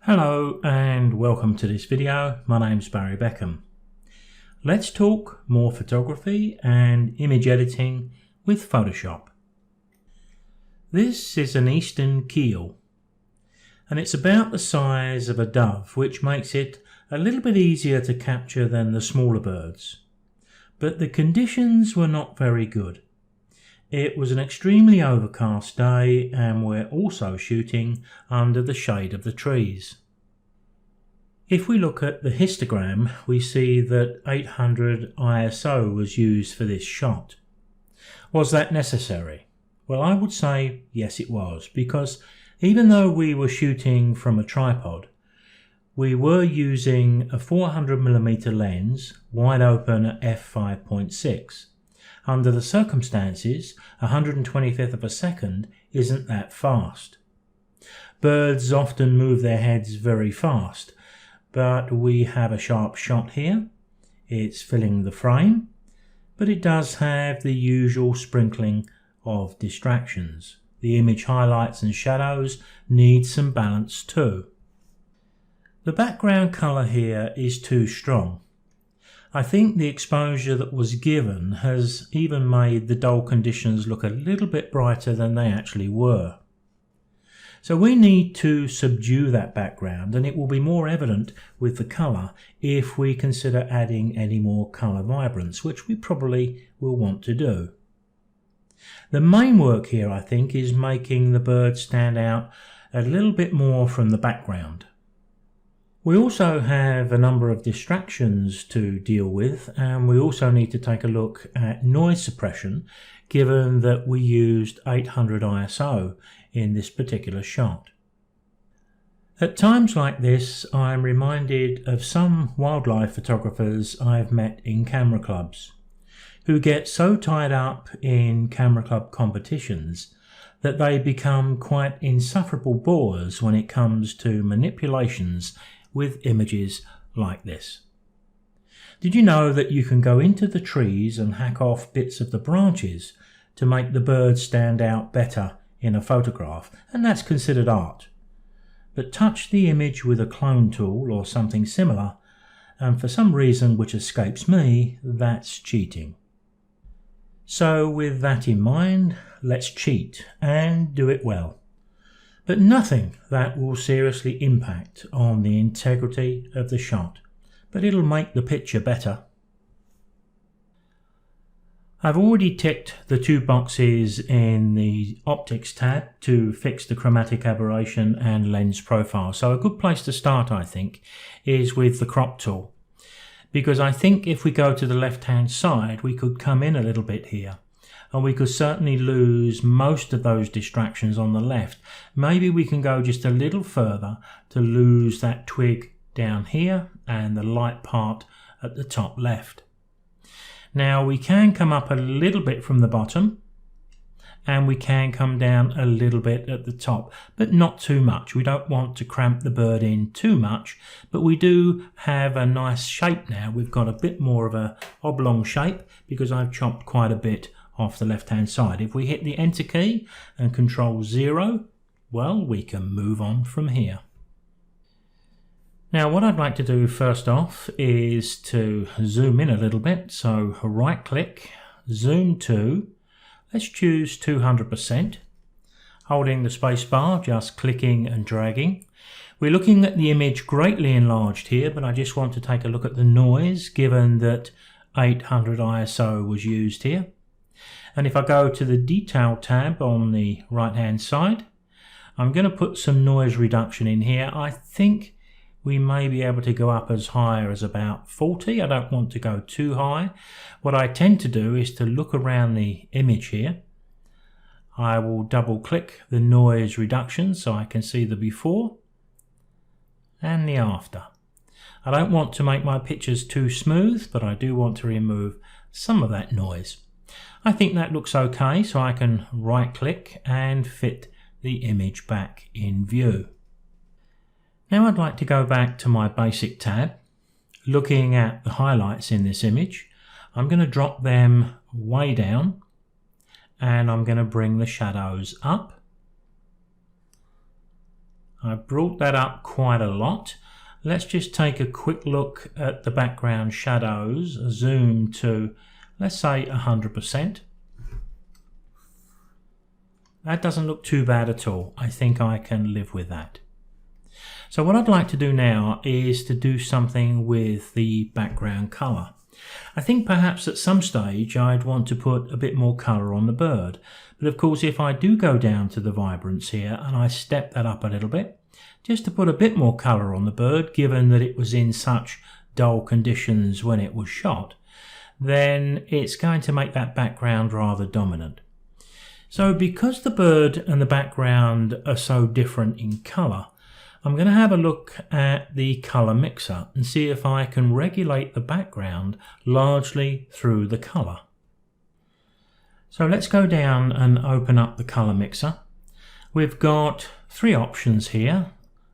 Hello and welcome to this video. My name's Barry Beckham. Let's talk more photography and image editing with Photoshop. This is an eastern Keol and it's about the size of a dove, which makes it a little bit easier to capture than the smaller birds. But the conditions were not very good. It was an extremely overcast day and we're also shooting under the shade of the trees. If we look at the histogram, we see that 800 ISO was used for this shot. Was that necessary? Well, I would say yes it was, because even though we were shooting from a tripod, we were using a 400mm lens wide open at f5.6. Under the circumstances, 125th of a second isn't that fast. Birds often move their heads very fast, but we have a sharp shot here. It's filling the frame, but it does have the usual sprinkling of distractions. The image highlights and shadows need some balance too. The background colour here is too strong. I think the exposure that was given has even made the dull conditions look a little bit brighter than they actually were. So we need to subdue that background, and it will be more evident with the colour if we consider adding any more colour vibrance, which we probably will want to do. The main work here, I think, is making the bird stand out a little bit more from the background. We also have a number of distractions to deal with, and we also need to take a look at noise suppression, given that we used 800 ISO in this particular shot. At times like this, I am reminded of some wildlife photographers I've met in camera clubs, who get so tied up in camera club competitions that they become quite insufferable bores when it comes to manipulations with images like this. Did you know that you can go into the trees and hack off bits of the branches to make the bird stand out better in a photograph, and that's considered art? But touch the image with a clone tool or something similar, and for some reason which escapes me, that's cheating. So with that in mind, let's cheat and do it well. But nothing that will seriously impact on the integrity of the shot, but it'll make the picture better. I've already ticked the two boxes in the optics tab to fix the chromatic aberration and lens profile. So a good place to start, I think, is with the crop tool, because I think if we go to the left hand side, we could come in a little bit here. And we could certainly lose most of those distractions on the left. Maybe we can go just a little further to lose that twig down here and the light part at the top left. Now we can come up a little bit from the bottom, and we can come down a little bit at the top, but not too much. We don't want to cramp the bird in too much, but we do have a nice shape now. We've got a bit more of a oblong shape because I've chopped quite a bit off the left hand side. If we hit the enter key and control 0, well, we can move on from here. Now what I'd like to do first off is to zoom in a little bit. So right click, zoom to, let's choose 200%, holding the space bar, just clicking and dragging. We're looking at the image greatly enlarged here, but I just want to take a look at the noise given that 800 ISO was used here. And if I go to the detail tab on the right hand side, I'm going to put some noise reduction in here. I think we may be able to go up as high as about 40. I don't want to go too high. What I tend to do is to look around the image here. I will double click the noise reduction so I can see the before and the after. I don't want to make my pictures too smooth, but I do want to remove some of that noise. I think that looks okay, so I can right click and fit the image back in view. Now I'd like to go back to my basic tab. Looking at the highlights in this image, I'm going to drop them way down and I'm going to bring the shadows up. I've brought that up quite a lot. Let's just take a quick look at the background shadows, zoom to, let's say, 100%. That doesn't look too bad at all. I think I can live with that. So what I'd like to do now is to do something with the background colour. I think perhaps at some stage I'd want to put a bit more colour on the bird. But of course, if I do go down to the vibrance here and I step that up a little bit, just to put a bit more colour on the bird, given that it was in such dull conditions when it was shot, then it's going to make that background rather dominant. So because the bird and the background are so different in colour, I'm going to have a look at the colour mixer and see if I can regulate the background largely through the colour. So let's go down and open up the colour mixer. We've got three options here.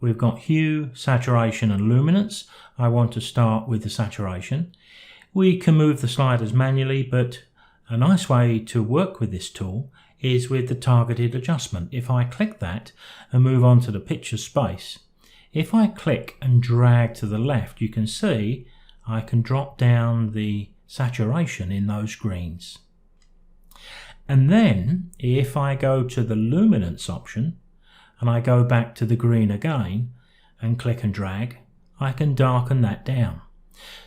We've got hue, saturation and luminance. I want to start with the saturation. We can move the sliders manually, but a nice way to work with this tool is with the targeted adjustment. If I click that and move on to the picture space, if I click and drag to the left, you can see I can drop down the saturation in those greens. And then if I go to the luminance option and I go back to the green again and click and drag, I can darken that down.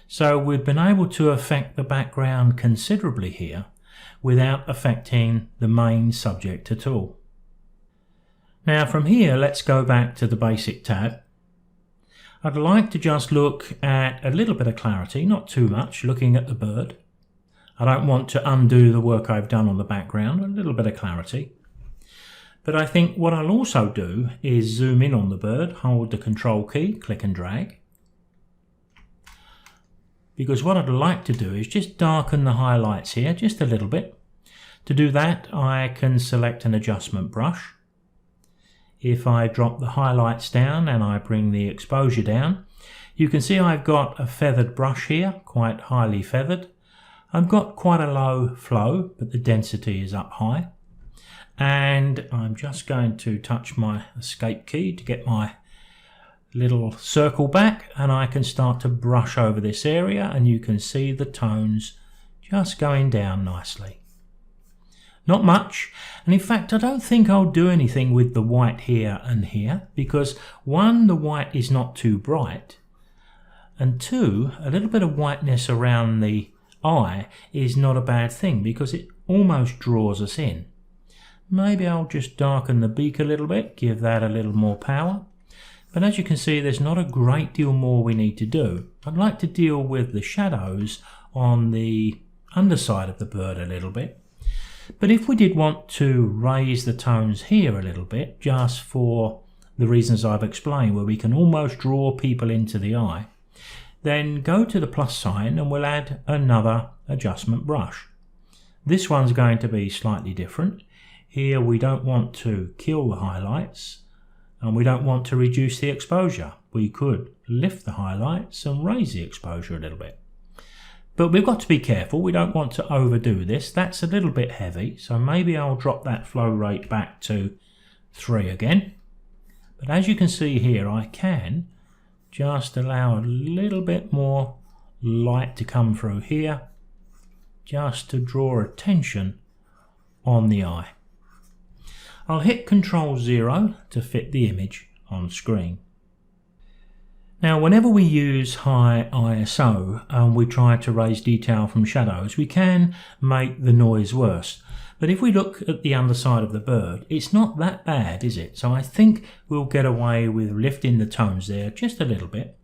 So we've been able to affect the background considerably here without affecting the main subject at all. Now from here, let's go back to the basic tab. I'd like to just look at a little bit of clarity, not too much, looking at the bird. I don't want to undo the work I've done on the background, a little bit of clarity. But I think what I'll also do is zoom in on the bird, hold the control key, click and drag. Because what I'd like to do is just darken the highlights here just a little bit. To do that, I can select an adjustment brush. If I drop the highlights down and I bring the exposure down, you can see I've got a feathered brush here, quite highly feathered. I've got quite a low flow, but the density is up high. And I'm just going to touch my escape key to get my little circle back, and I can start to brush over this area, and you can see the tones just going down nicely. Not much, and in fact I don't think I'll do anything with the white here and here, because one, the white is not too bright, and two, a little bit of whiteness around the eye is not a bad thing because it almost draws us in. Maybe I'll just darken the beak a little bit, give that a little more power. But as you can see, there's not a great deal more we need to do. I'd like to deal with the shadows on the underside of the bird a little bit. But if we did want to raise the tones here a little bit, just for the reasons I've explained, where we can almost draw people into the eye, then go to the plus sign and we'll add another adjustment brush. This one's going to be slightly different. Here we don't want to kill the highlights and we don't want to reduce the exposure. We could lift the highlights and raise the exposure a little bit. But we've got to be careful. We don't want to overdo this. That's a little bit heavy, so maybe I'll drop that flow rate back to 3 again. But as you can see here, I can just allow a little bit more light to come through here, just to draw attention on the eye. I'll hit Ctrl 0 to fit the image on screen. Now, whenever we use high ISO and we try to raise detail from shadows, we can make the noise worse. But if we look at the underside of the bird, it's not that bad, is it? So I think we'll get away with lifting the tones there just a little bit.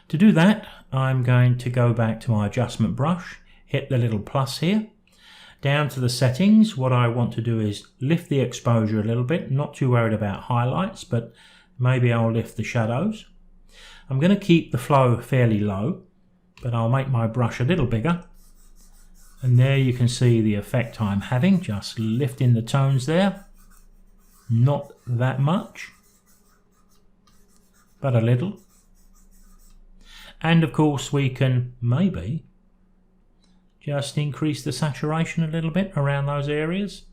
To do that, I'm going to go back to my adjustment brush, hit the little plus here. Down to the settings, what I want to do is lift the exposure a little bit. Not too worried about highlights, but maybe I'll lift the shadows. I'm going to keep the flow fairly low, but I'll make my brush a little bigger. And there you can see the effect I'm having, just lifting the tones there. Not that much, but a little. And of course we can maybe just increase the saturation a little bit around those areas.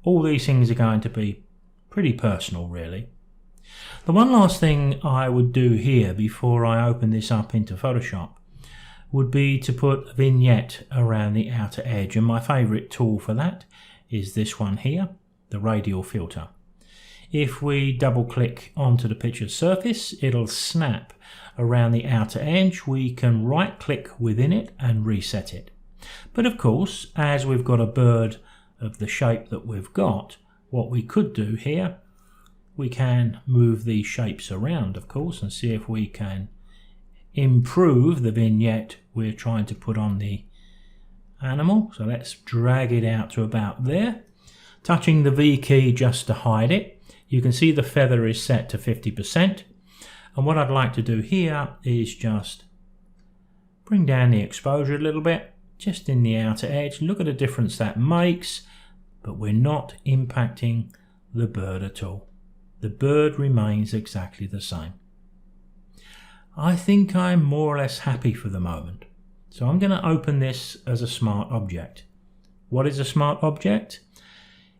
All these things are going to be pretty personal, really. The one last thing I would do here before I open this up into Photoshop would be to put a vignette around the outer edge, and my favourite tool for that is this one here, the radial filter. If we double click onto the picture surface, it'll snap around the outer edge. We can right click within it and reset it. But of course, as we've got a bird of the shape that we've got, what we could do here, we can move these shapes around, of course, and see if we can improve the vignette we're trying to put on the animal. So let's drag it out to about there, touching the V key just to hide it. You can see the feather is set to 50%, and what I'd like to do here is just bring down the exposure a little bit, just in the outer edge. Look at the difference that makes, but we're not impacting the bird at all. The bird remains exactly the same. I think I'm more or less happy for the moment. So I'm going to open this as a smart object. What is a smart object?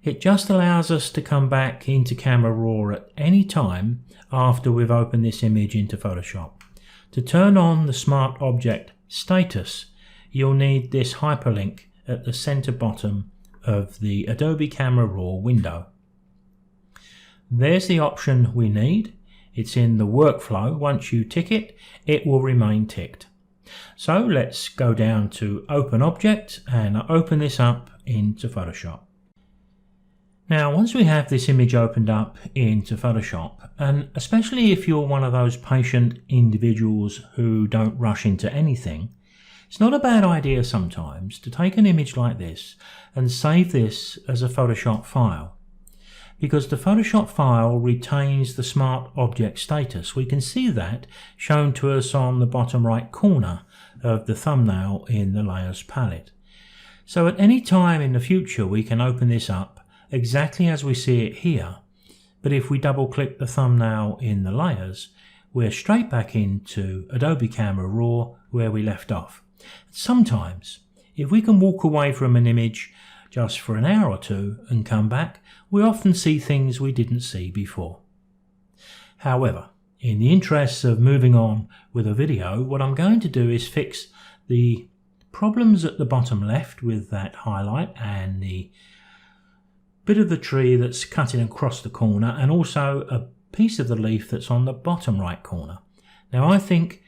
It just allows us to come back into Camera Raw at any time after we've opened this image into Photoshop. To turn on the smart object status, you'll need this hyperlink at the center bottom of the Adobe Camera Raw window. There's the option we need. It's in the workflow. Once you tick it, it will remain ticked. So let's go down to Open Object and open this up into Photoshop. Now, once we have this image opened up into Photoshop, and especially if you're one of those patient individuals who don't rush into anything, it's not a bad idea sometimes to take an image like this and save this as a Photoshop file. Because the Photoshop file retains the smart object status. We can see that shown to us on the bottom right corner of the thumbnail in the Layers palette. So at any time in the future we can open this up exactly as we see it here, but if we double click the thumbnail in the Layers, we're straight back into Adobe Camera Raw where we left off. Sometimes, if we can walk away from an image just for an hour or two and come back, we often see things we didn't see before. However, in the interests of moving on with a video, what I'm going to do is fix the problems at the bottom left with that highlight and the bit of the tree that's cutting across the corner, and also a piece of the leaf that's on the bottom right corner. Now I think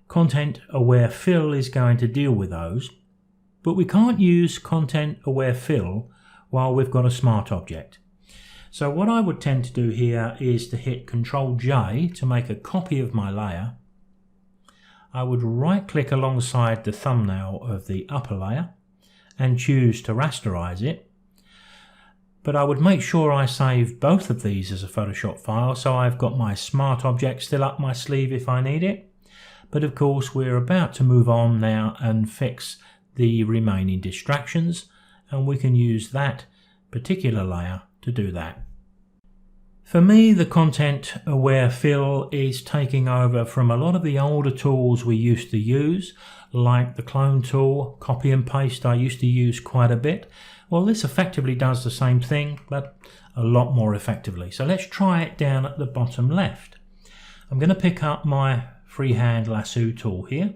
Content Aware Fill is going to deal with those, but we can't use Content Aware Fill while we've got a smart object. So what I would tend to do here is to hit Ctrl J to make a copy of my layer. I would right click alongside the thumbnail of the upper layer and choose to rasterize it. But I would make sure I save both of these as a Photoshop file, so I've got my smart object still up my sleeve if I need it. But of course we're about to move on now and fix the remaining distractions, and we can use that particular layer to do that. For me, the Content Aware Fill is taking over from a lot of the older tools we used to use, like the clone tool, copy and paste I used to use quite a bit. Well, this effectively does the same thing, but a lot more effectively. So let's try it down at the bottom left. I'm going to pick up my freehand lasso tool here.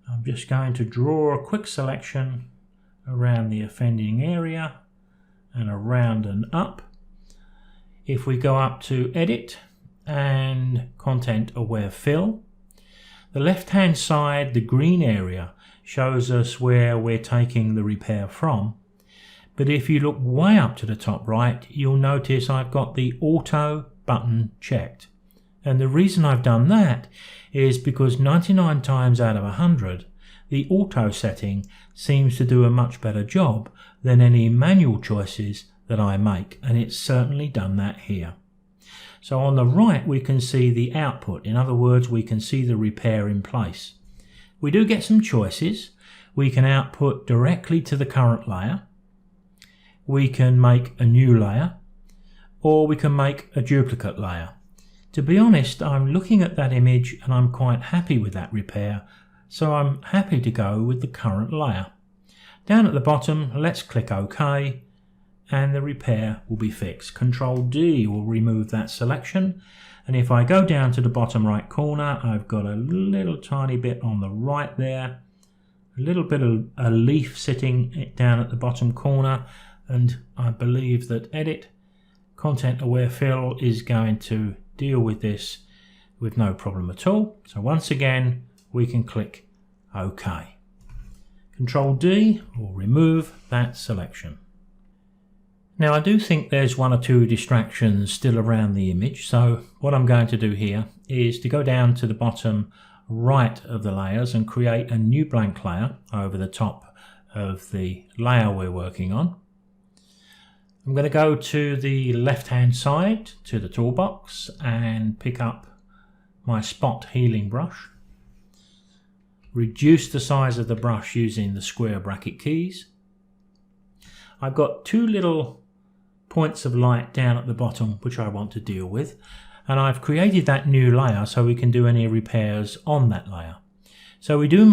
I'm just going to draw a quick selection around the offending area and around and up. If we go up to Edit and Content Aware Fill, the left hand side, the green area, shows us where we're taking the repair from. But if you look way up to the top right, you'll notice I've got the Auto button checked. And the reason I've done that is because 99 times out of 100, the Auto setting seems to do a much better job than any manual choices that I make, and it's certainly done that here. So on the right we can see the output. In other words, we can see the repair in place. We do get some choices. We can output directly to the current layer. We can make a new layer, or we can make a duplicate layer. To be honest, I'm looking at that image and I'm quite happy with that repair, so I'm happy to go with the current layer. Down at the bottom, let's click OK, and the repair will be fixed. Control D will remove that selection, and if I go down to the bottom right corner, I've got a little tiny bit on the right there, a little bit of a leaf sitting down at the bottom corner, and I believe that Edit Content Aware Fill is going to deal with this with no problem at all. So once again, we can click OK. Control D will remove that selection. Now I do think there's one or two distractions still around the image, so what I'm going to do here is to go down to the bottom right of the layers and create a new blank layer over the top of the layer we're working on. I'm going to go to the left hand side to the toolbox and pick up my spot healing brush. Reduce the size of the brush using the square bracket keys. I've got two little points of light down at the bottom which I want to deal with, and I've created that new layer so we can do any repairs on that layer. So we do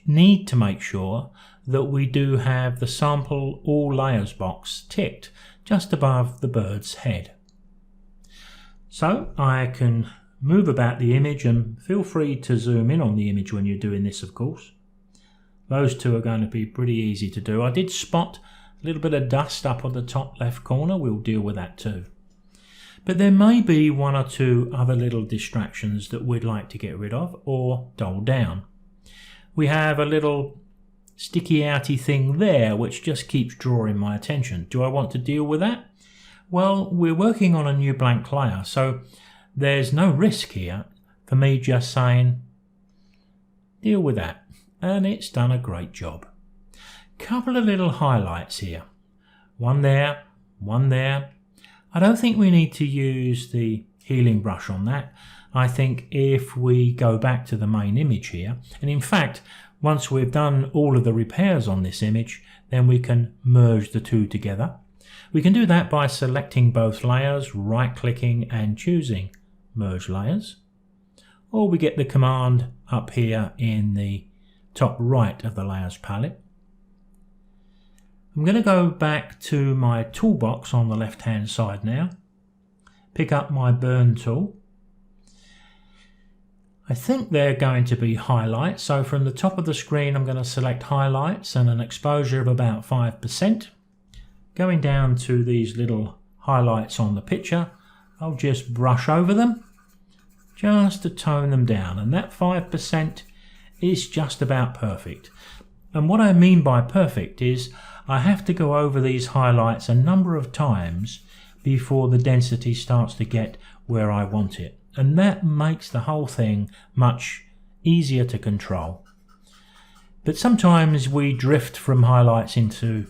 need to make sure that we do have the sample all layers box ticked just above the bird's head. So I can move about the image, and feel free to zoom in on the image when you're doing this, of course. Those two are going to be pretty easy to do. I did spot a little bit of dust up on the top left corner. We'll deal with that too. But there may be one or two other little distractions that we'd like to get rid of or dull down. We have a little sticky outy thing there which just keeps drawing my attention. Do I want to deal with that? Well, we're working on a new blank layer, so there's no risk here for me just saying deal with that, and it's done a great job. Couple of little highlights here, one there, one there. I don't think we need to use the healing brush on that. I think if we go back to the main image here, and in fact once we've done all of the repairs on this image, then we can merge the two together. We can do that by selecting both layers, right clicking and choosing merge layers, or we get the command up here in the top right of the layers palette. I'm going to go back to my toolbox on the left hand side now, pick up my burn tool. I think they're going to be highlights, so from the top of the screen I'm going to select highlights and an exposure of about 5%. Going down to these little highlights on the picture, I'll just brush over them just to tone them down, and that 5% is just about perfect. And what I mean by perfect is I have to go over these highlights a number of times before the density starts to get where I want it, and that makes the whole thing much easier to control. But sometimes we drift from highlights into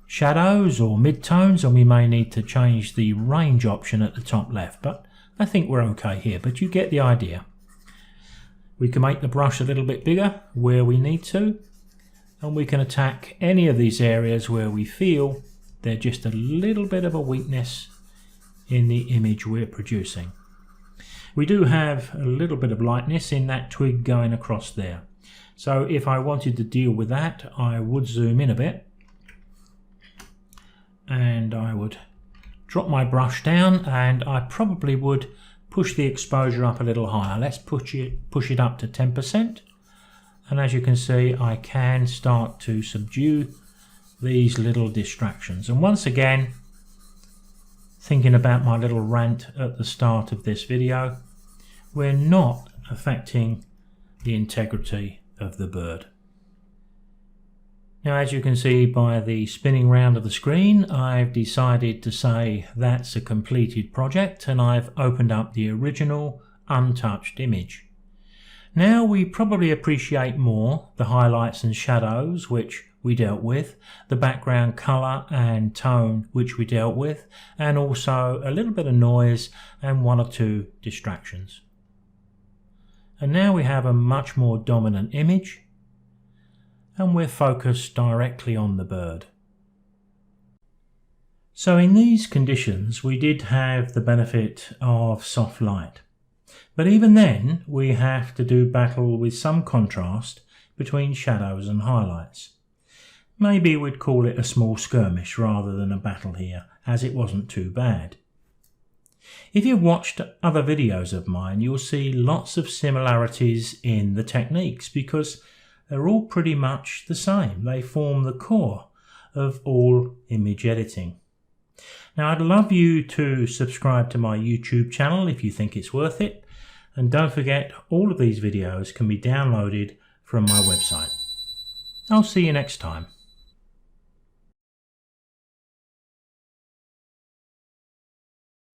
shadows or midtones, and we may need to change the range option at the top left, but I think we're okay here, but you get the idea. We can make the brush a little bit bigger where we need to, and we can attack any of these areas where we feel they're just a little bit of a weakness in the image we're producing. We do have a little bit of lightness in that twig going across there. So if I wanted to deal with that, I would zoom in a bit, and I would drop my brush down, and I probably would push the exposure up a little higher. Let's push it up to 10%, and as you can see I can start to subdue these little distractions. And once again, thinking about my little rant at the start of this video, we're not affecting the integrity of the bird. Now, as you can see by the spinning round of the screen, I've decided to say that's a completed project, and I've opened up the original untouched image. Now we probably appreciate more the highlights and shadows which we dealt with, the background colour and tone which we dealt with, and also a little bit of noise and one or two distractions. And now we have a much more dominant image, and we're focused directly on the bird. So in these conditions we did have the benefit of soft light, but even then we have to do battle with some contrast between shadows and highlights. Maybe we'd call it a small skirmish rather than a battle here, as it wasn't too bad. If you've watched other videos of mine, you'll see lots of similarities in the techniques because they're all pretty much the same. They form the core of all image editing. Now, I'd love you to subscribe to my YouTube channel if you think it's worth it. And don't forget, all of these videos can be downloaded from my website. I'll see you next time.